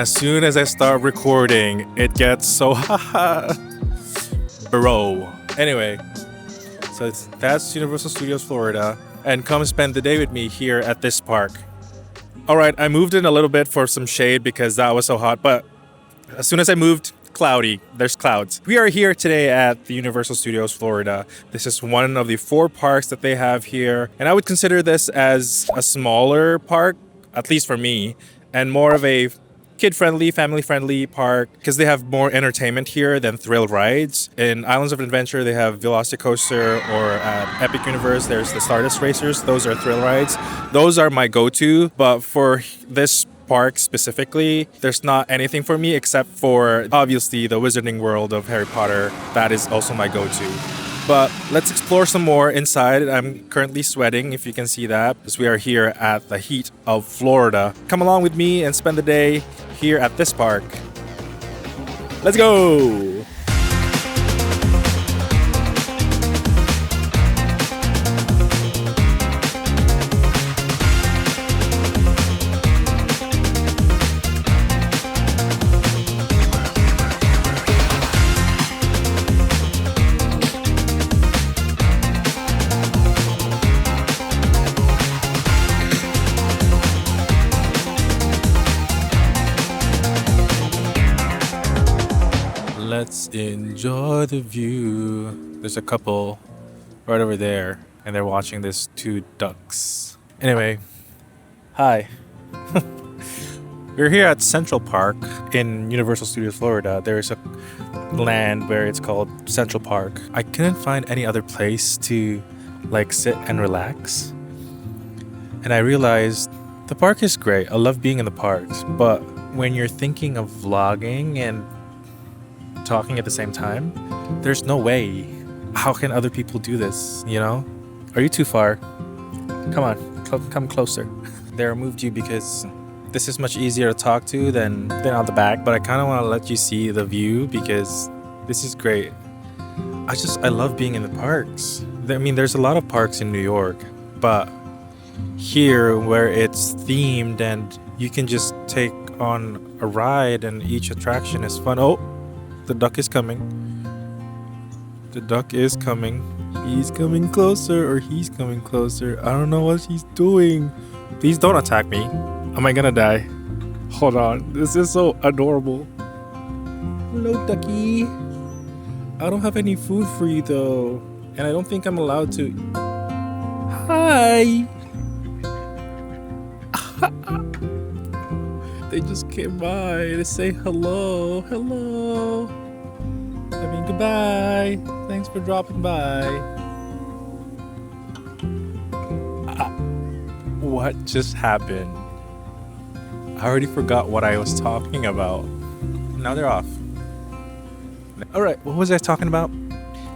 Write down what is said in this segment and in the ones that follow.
as soon as I start recording, it gets so haha, bro. Anyway, that's Universal Studios Florida, and come spend the day with me here at this park. All right, I moved in a little bit for some shade because that was so hot, but as soon as I moved, cloudy. There's clouds. We are here today at the Universal Studios Florida. This is one of the 4 parks that they have here, and I would consider this as a smaller park, at least for me, and more of a kid-friendly, family-friendly park because they have more entertainment here than thrill rides. In Islands of Adventure, they have Velocicoaster, or at Epic Universe, there's the Stardust Racers. Those are thrill rides. Those are my go-to, but for this park specifically, there's not anything for me except for obviously the Wizarding World of Harry Potter. That is also my go-to. But let's explore some more inside. I'm currently sweating, if you can see that, because we are here at the heat of Florida. Come along with me and spend the day here at this park. Let's go! Let's enjoy the view. There's a couple right over there, and they're watching this 2 ducks. Anyway, hi. We're here at Central Park in Universal Studios Florida. There's a land where it's called Central Park. I couldn't find any other place to sit and relax. And I realized the park is great. I love being in the parks, but when you're thinking of vlogging and talking at the same time, there's no way. How can other people do this, Are you too far? Come on, come closer. They removed you because this is much easier to talk to than out the back, but I kind of want to let you see the view because this is great. I love being in the parks. I mean, there's a lot of parks in New York, but here where it's themed and you can just take on a ride and each attraction is fun. Oh, the duck is coming. The duck is coming. He's coming closer, or he's coming closer. I don't know what he's doing. Please don't attack me. Am I gonna die? Hold on. This is so adorable. Hello, ducky. I don't have any food for you, though. And I don't think I'm allowed to. Hi. They just came by to say hello. Hello. I mean, goodbye. Thanks for dropping by. What just happened? I already forgot what I was talking about. Now they're off. All right, what was I talking about?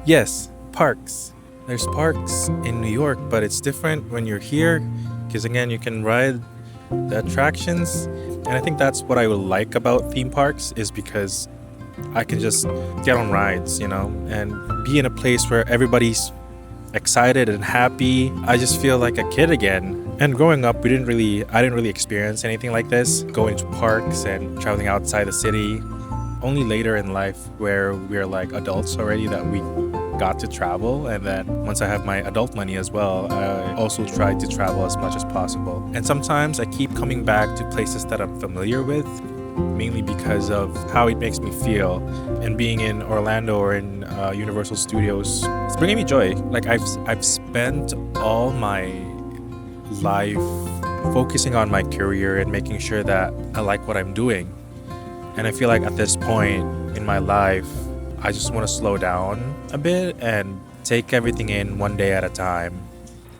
Yes, parks. There's parks in New York, but it's different when you're here because, again, you can ride the attractions. And I think that's what I would like about theme parks is because I can just get on rides, and be in a place where everybody's excited and happy. I just feel like a kid again. And growing up, I didn't really experience anything like this, going to parks and traveling outside the city. Only later in life where we're like adults already that we got to travel, and then once I have my adult money as well, I also try to travel as much as possible. And sometimes I keep coming back to places that I'm familiar with, mainly because of how it makes me feel. And being in Orlando or in Universal Studios, it's bringing me joy. Like I've spent all my life focusing on my career and making sure that I like what I'm doing. And I feel like at this point in my life, I just want to slow down a bit and take everything in one day at a time.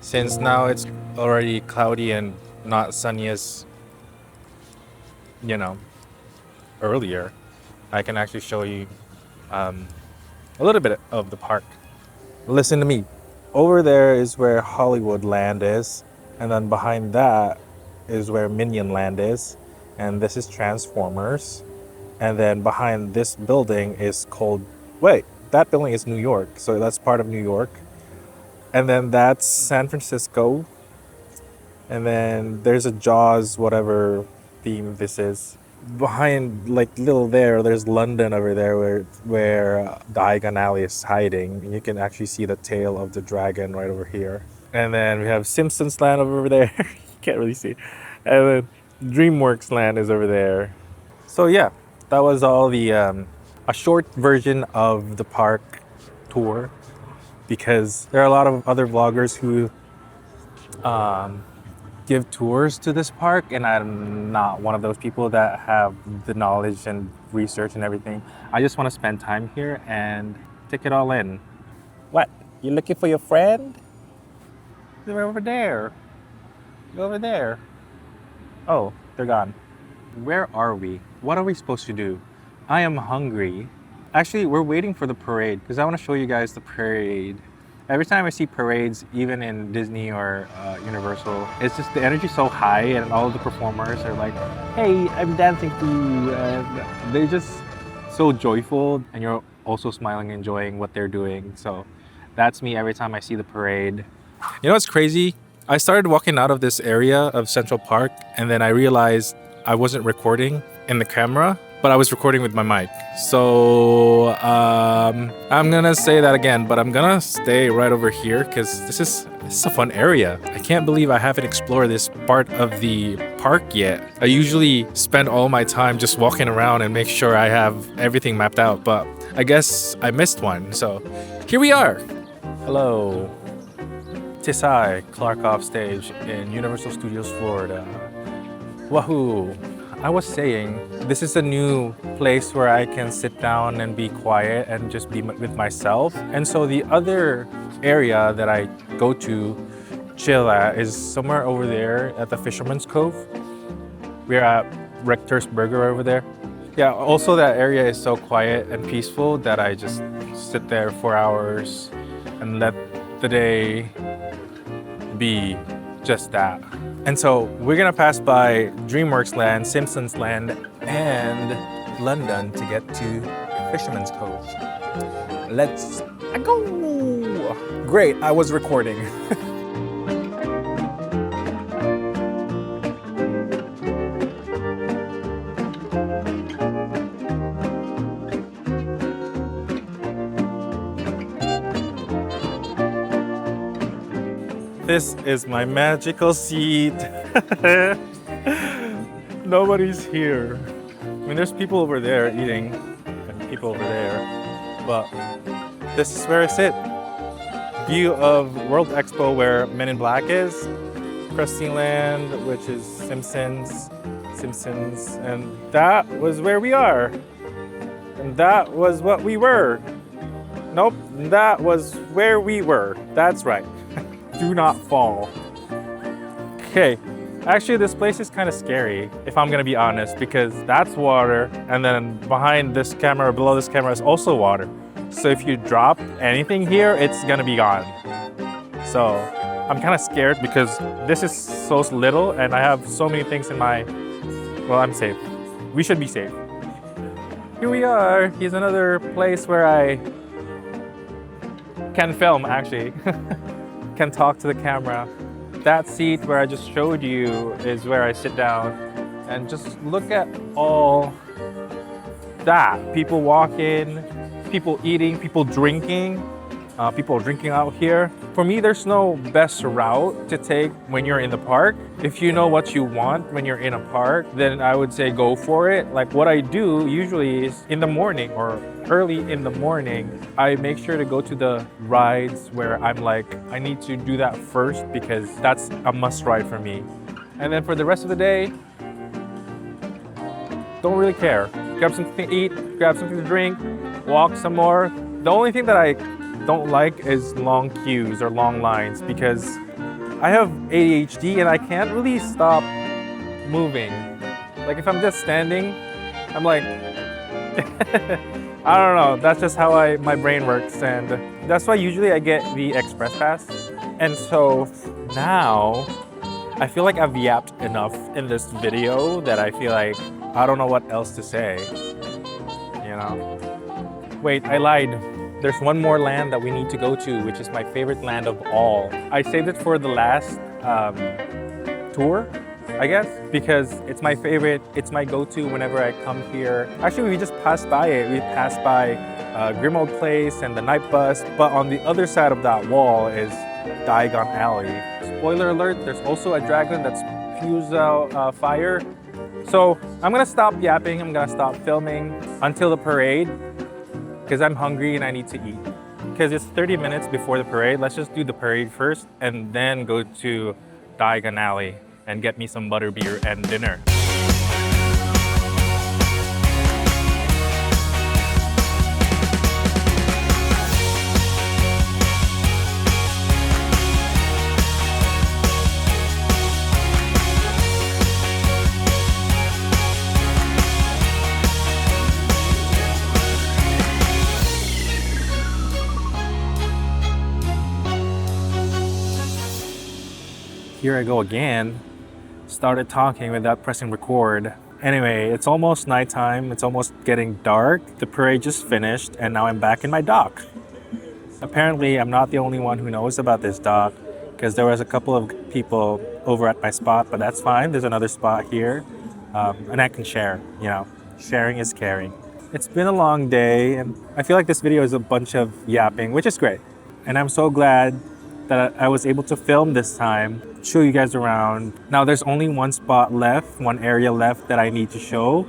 Since now it's already cloudy and not sunny as, earlier, I can actually show you a little bit of the park. Listen to me. Over there is where Hollywood Land is, and then behind that is where Minion Land is, and this is Transformers. And then behind this building is that building is New York, so that's part of New York. And then that's San Francisco. And then there's a Jaws, whatever theme this is. behind, like, little there's London over there where Diagon Alley is hiding. You can actually see the tail of the dragon right over here. And then we have Simpsons Land over there. You can't really see. And then DreamWorks Land is over there. So yeah, that was all the a short version of the park tour, because there are a lot of other vloggers who give tours to this park, and I'm not one of those people that have the knowledge and research and everything. I just want to spend time here and take it all in. What? You looking for your friend? They're over there. They're over there. Oh, they're gone. Where are we? What are we supposed to do? I am hungry. Actually, we're waiting for the parade because I want to show you guys the parade. Every time I see parades, even in Disney or Universal, it's just the energy so high, and all of the performers are like, "Hey, I'm dancing for you," and they're just so joyful, and you're also smiling, enjoying what they're doing. So that's me every time I see the parade. You know what's crazy? I started walking out of this area of Central Park, and then I realized I wasn't recording in the camera, but I was recording with my mic. So I'm gonna say that again, but I'm gonna stay right over here because this is a fun area. I can't believe I haven't explored this part of the park yet. I usually spend all my time just walking around and make sure I have everything mapped out, but I guess I missed one. So here we are. Hello. Tis I, Clark Offstage in Universal Studios, Florida. Wahoo! I was saying, this is a new place where I can sit down and be quiet and just be with myself. And so the other area that I go to chill at is somewhere over there at the Fisherman's Cove. We're at Rector's Burger over there. Yeah, also that area is so quiet and peaceful that I just sit there for hours and let the day be just that. And so we're gonna pass by DreamWorks Land, Simpsons Land, and London to get to Fisherman's Cove. Let's go! Great, I was recording. This is my magical seat. Nobody's here. I mean, there's people over there eating and people over there, but this is where I sit. View of World Expo where Men in Black is, Krusty Land, which is Simpsons, and that was where we are. And that was what we were. Nope, that was where we were. That's right. Do not fall. Okay, actually this place is kind of scary, if I'm gonna be honest, because that's water, and then behind this camera, or below this camera, is also water. So if you drop anything here, it's gonna be gone. So I'm kind of scared because this is so little, and I have so many things in my... Well, I'm safe. We should be safe. Here we are. Here's another place where I can film, actually. Can talk to the camera. That seat where I just showed you is where I sit down and just look at all that. People walking, people eating, people drinking out here. For me, there's no best route to take when you're in the park. If you know what you want when you're in a park, then I would say go for it. Like what I do usually is in the morning or early in the morning, I make sure to go to the rides where I'm like, I need to do that first because that's a must ride for me. And then for the rest of the day, don't really care. Grab something to eat, grab something to drink, walk some more. The only thing that I don't like is long queues or long lines because I have ADHD and I can't really stop moving. Like if I'm just standing, I'm like, I don't know, that's just how my brain works, and that's why usually I get the express pass. And so now I feel like I've yapped enough in this video that I feel like I don't know what else to say, you know? Wait, I lied. There's one more land that we need to go to, which is my favorite land of all. I saved it for the last tour. I guess, because it's my favorite. It's my go-to whenever I come here. Actually, we just passed by it. We passed by Grimald Place and the night bus, but on the other side of that wall is Diagon Alley. Spoiler alert, there's also a dragon that spews out fire. So I'm gonna stop yapping, I'm gonna stop filming until the parade because I'm hungry and I need to eat. Because it's 30 minutes before the parade, let's just do the parade first and then go to Diagon Alley and get me some butterbeer and dinner. Here I go again. Started talking without pressing record. Anyway, it's almost nighttime. It's almost getting dark. The parade just finished and now I'm back in my dock. Apparently, I'm not the only one who knows about this dock because there was a couple of people over at my spot, but that's fine. There's another spot here and I can share, you know, sharing is caring. It's been a long day and I feel like this video is a bunch of yapping, which is great. And I'm so glad that I was able to film this time, show you guys around. Now there's only one spot left, one area left that I need to show,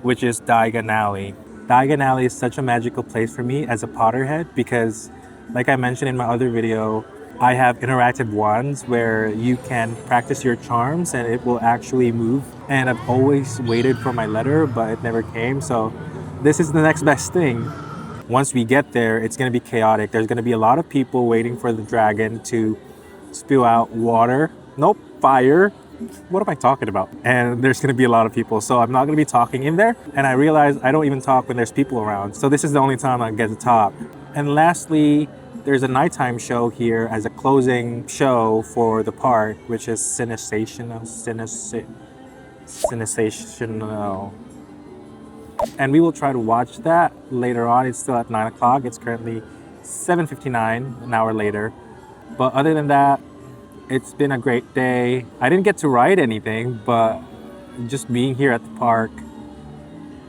which is Diagon Alley. Diagon Alley is such a magical place for me as a Potterhead because, like I mentioned in my other video, I have interactive wands where you can practice your charms and it will actually move. And I've always waited for my letter, but it never came. So this is the next best thing. Once we get there, it's going to be chaotic. There's going to be a lot of people waiting for the dragon to spew out water. Nope, fire. What am I talking about? And there's going to be a lot of people. So I'm not going to be talking in there. And I realize I don't even talk when there's people around. So this is the only time I get to talk. And lastly, there's a nighttime show here as a closing show for the park, which is Sensational. And we will try to watch that later on. It's still at 9 o'clock. It's currently 7:59, an hour later. But other than that, it's been a great day. I didn't get to ride anything, but just being here at the park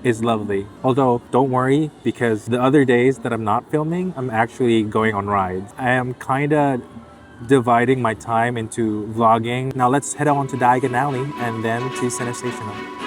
is lovely. Although, don't worry, because the other days that I'm not filming, I'm actually going on rides. I am kind of dividing my time into vlogging. Now let's head on to Diagon Alley and then to Sensational.